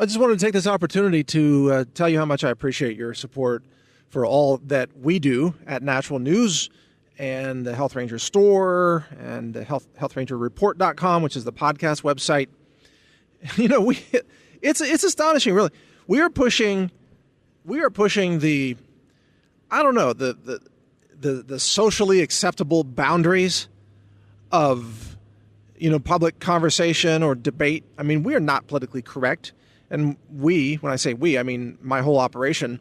I just wanted to take this opportunity to tell you how much I appreciate your support for all that we do at Natural News and the Health Ranger store and the healthrangerreport.com, which is the podcast website. You know, it's astonishing, really. We are pushing the, I don't know, the socially acceptable boundaries of, public conversation or debate. I mean, we are not politically correct. And when I say we, I mean my whole operation,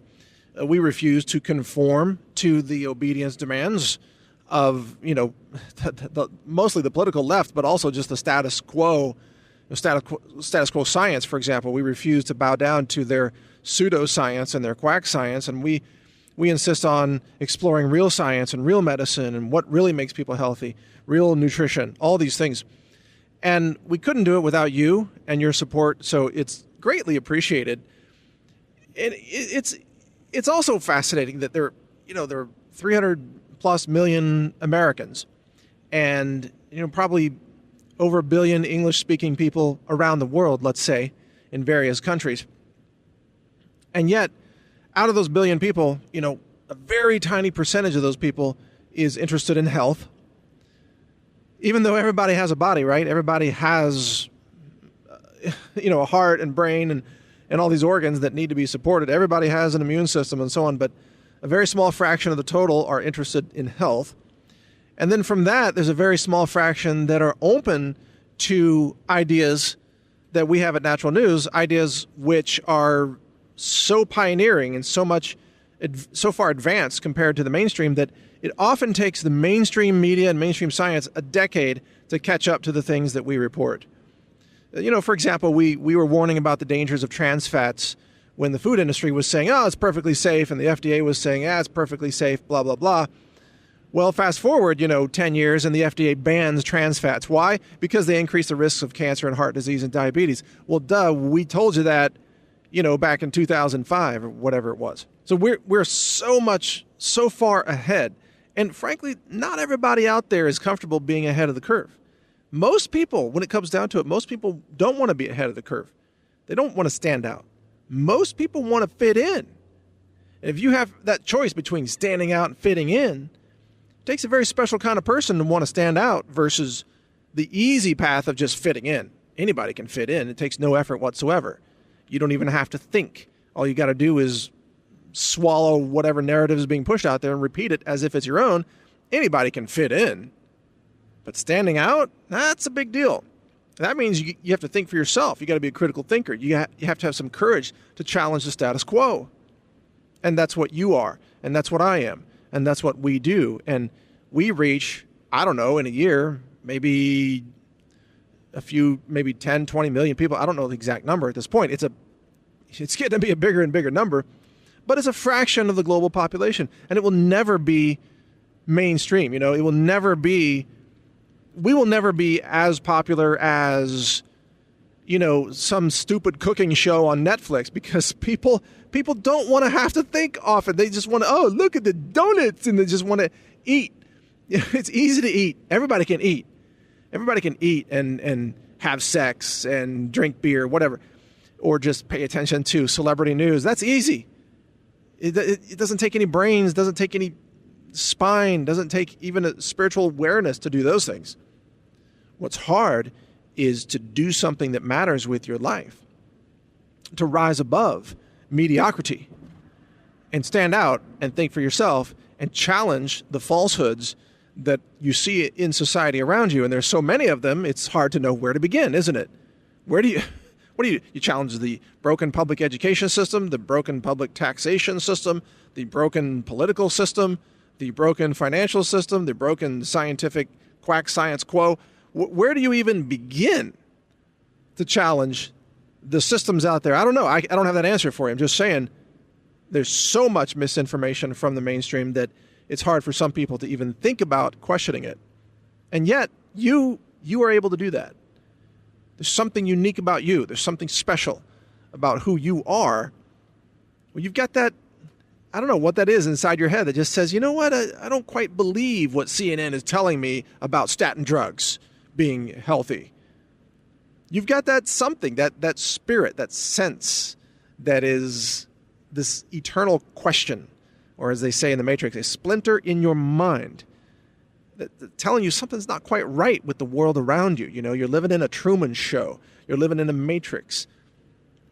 we refuse to conform to the obedience demands of, mostly the political left, but also just the status quo science, for example. We refuse to bow down to their pseudoscience and their quack science, and we insist on exploring real science and real medicine and what really makes people healthy, real nutrition, all these things. And we couldn't do it without you and your support, so it's greatly appreciated. And it's also fascinating that there are 300 plus million Americans, and probably over 1 billion English-speaking people around the world, let's say, in various countries. And yet, out of those billion people, a very tiny percentage of those people is interested in health. Even though everybody has a body, right? Everybody has, a heart and brain and all these organs that need to be supported. Everybody has an immune system and so on, but a very small fraction of the total are interested in health. And then from that, there's a very small fraction that are open to ideas that we have at Natural News, ideas which are so pioneering and so far advanced compared to the mainstream that it often takes the mainstream media and mainstream science a decade to catch up to the things that we report. For example, we were warning about the dangers of trans fats when the food industry was saying, it's perfectly safe, and the FDA was saying, it's perfectly safe, blah, blah, blah. Well, fast forward, 10 years, and the FDA bans trans fats. Why? Because they increase the risks of cancer and heart disease and diabetes. Well, duh, we told you that, back in 2005 or whatever it was. So we're so far ahead. And frankly, not everybody out there is comfortable being ahead of the curve. Most people, when it comes down to it, most people don't want to be ahead of the curve. They don't want to stand out. Most people want to fit in. And if you have that choice between standing out and fitting in, it takes a very special kind of person to want to stand out versus the easy path of just fitting in. Anybody can fit in. It takes no effort whatsoever. You don't even have to think. All you got to do is swallow whatever narrative is being pushed out there and repeat it as if it's your own. Anybody can fit in. But standing out, that's a big deal. That means you have to think for yourself. You got to be a critical thinker. You have to have some courage to challenge the status quo. And that's what you are. And that's what I am. And that's what we do. And we reach, I don't know, in a year, maybe a few, maybe 10, 20 million people. I don't know the exact number at this point. It's getting to be a bigger and bigger number. But it's a fraction of the global population. And it will never be mainstream. It will never be, we will never be as popular as, some stupid cooking show on Netflix, because people don't want to have to think often. They just want to, look at the donuts, and they just want to eat. It's easy to eat. Everybody can eat. Everybody can eat and have sex and drink beer, whatever, or just pay attention to celebrity news. That's easy. It doesn't take any brains, doesn't take any spine, doesn't take even a spiritual awareness to do those things. What's hard is to do something that matters with your life, to rise above mediocrity and stand out and think for yourself and challenge the falsehoods that you see in society around you. And there's so many of them, it's hard to know where to begin, isn't it? You challenge the broken public education system, the broken public taxation system, the broken political system, the broken financial system, the broken scientific quack science quo. Where do you even begin to challenge the systems out there? I don't know. I don't have that answer for you. I'm just saying there's so much misinformation from the mainstream that it's hard for some people to even think about questioning it. And yet you are able to do that. There's something unique about you. There's something special about who you are. Well, you've got that, I don't know what that is inside your head that just says, you know what, I don't quite believe what CNN is telling me about statin drugs being healthy. You've got that something, that spirit, that sense that is this eternal question, or as they say in the Matrix, a splinter in your mind that telling you something's not quite right with the world around you. You know, you're living in a Truman Show. You're living in a Matrix.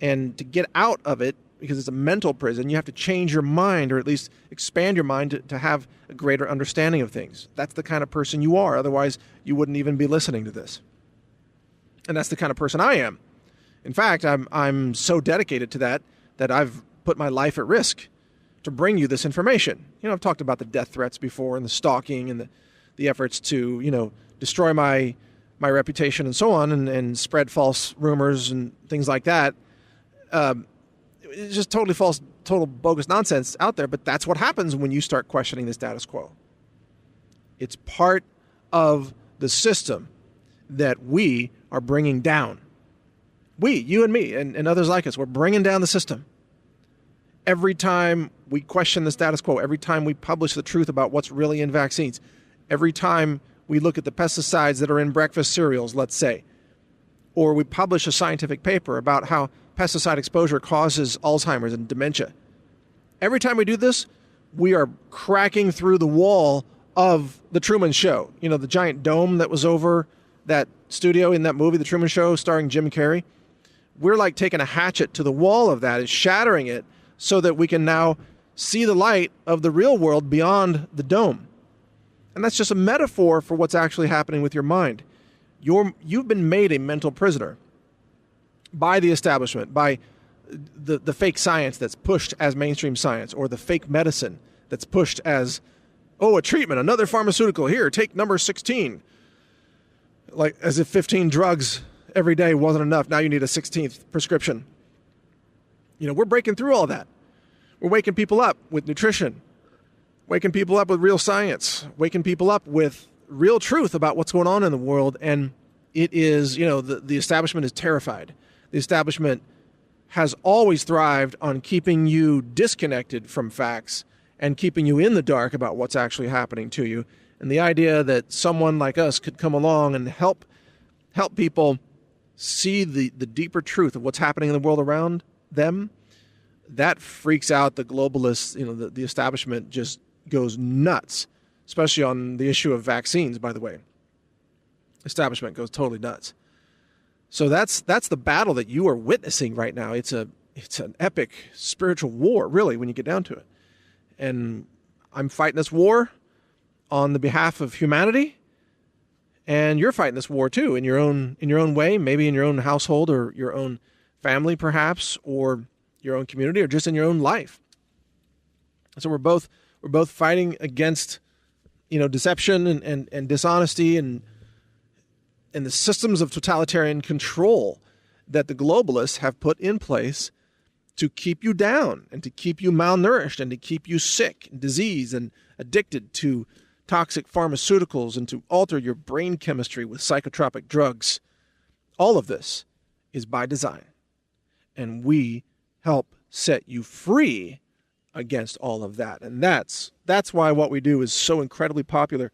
And to get out of it, because it's a mental prison, you have to change your mind, or at least expand your mind to have a greater understanding of things. That's the kind of person you are. Otherwise, you wouldn't even be listening to this. And that's the kind of person I am. In fact, I'm so dedicated to that I've put my life at risk to bring you this information. You know, I've talked about the death threats before, and the stalking, and the efforts to, you know, destroy my reputation and so on, and spread false rumors and things like that. It's just totally false, total bogus nonsense out there, but that's what happens when you start questioning the status quo. It's part of the system that we are bringing down. We, you and me, and others like us, we're bringing down the system. Every time we question the status quo, every time we publish the truth about what's really in vaccines, every time we look at the pesticides that are in breakfast cereals, let's say, or we publish a scientific paper about how pesticide exposure causes Alzheimer's and dementia. Every time we do this, we are cracking through the wall of the Truman Show. You know, the giant dome that was over that studio in that movie, The Truman Show, starring Jim Carrey. We're like taking a hatchet to the wall of that and shattering it so that we can now see the light of the real world beyond the dome. And that's just a metaphor for what's actually happening with your mind. You've been made a mental prisoner by the establishment, by the fake science that's pushed as mainstream science, or the fake medicine that's pushed as, oh, a treatment, another pharmaceutical, here, take number 16. Like as if 15 drugs every day wasn't enough. Now you need a 16th prescription. You know, we're breaking through all that. We're waking people up with nutrition, waking people up with real science, waking people up with real truth about what's going on in the world. And it is, you know, the establishment is terrified. The establishment has always thrived on keeping you disconnected from facts and keeping you in the dark about what's actually happening to you. And the idea that someone like us could come along and help people see the deeper truth of what's happening in the world around them, that freaks out the globalists. You know, the establishment just goes nuts, especially on the issue of vaccines, by the way. Establishment goes totally nuts. So that's the battle that you are witnessing right now. It's an epic spiritual war, really, when you get down to it. And I'm fighting this war on the behalf of humanity, and you're fighting this war too in your own way, maybe in your own household or your own family perhaps, or your own community, or just in your own life. So we're both fighting against, you know, deception and dishonesty and the systems of totalitarian control that the globalists have put in place to keep you down and to keep you malnourished and to keep you sick and diseased and addicted to toxic pharmaceuticals and to alter your brain chemistry with psychotropic drugs. All of this is by design. And we help set you free against all of that. And that's why what we do is so incredibly popular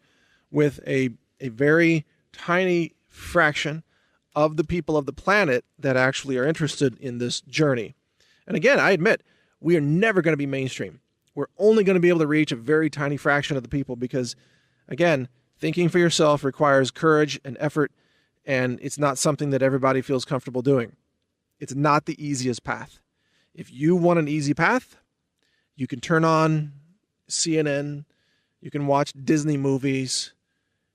with a very tiny fraction of the people of the planet that actually are interested in this journey. And again, I admit, we are never going to be mainstream. We're only going to be able to reach a very tiny fraction of the people because, again, thinking for yourself requires courage and effort, and it's not something that everybody feels comfortable doing. It's not the easiest path. If you want an easy path, you can turn on CNN, you can watch Disney movies,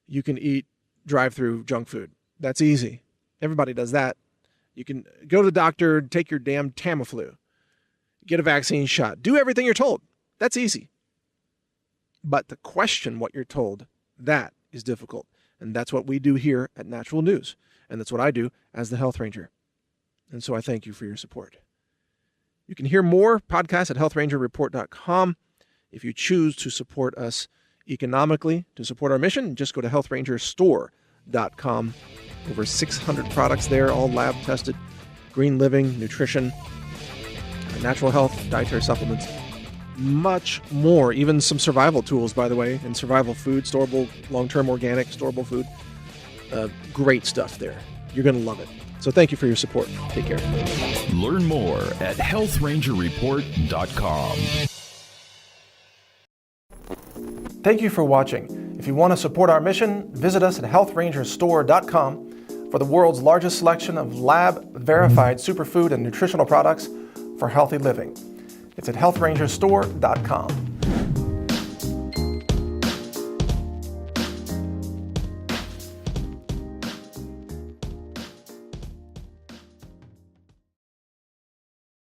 you can eat drive-through junk food. That's easy. Everybody does that. You can go to the doctor, take your damn Tamiflu, get a vaccine shot, do everything you're told. That's easy. But to question what you're told, that is difficult. And that's what we do here at Natural News. And that's what I do as the Health Ranger. And so I thank you for your support. You can hear more podcasts at healthrangerreport.com. If you choose to support us economically, to support our mission, just go to healthrangerstore.com. Over 600 products there, all lab tested, green living, nutrition, natural health, dietary supplements, much more, even some survival tools, by the way, and survival food, storable, long-term organic, storable food. Great stuff there. You're going to love it. So thank you for your support. Take care. Learn more at healthrangerreport.com. Thank you for watching. If you want to support our mission, visit us at healthrangerstore.com for the world's largest selection of lab-verified superfood and nutritional products for healthy living. It's at healthrangerstore.com.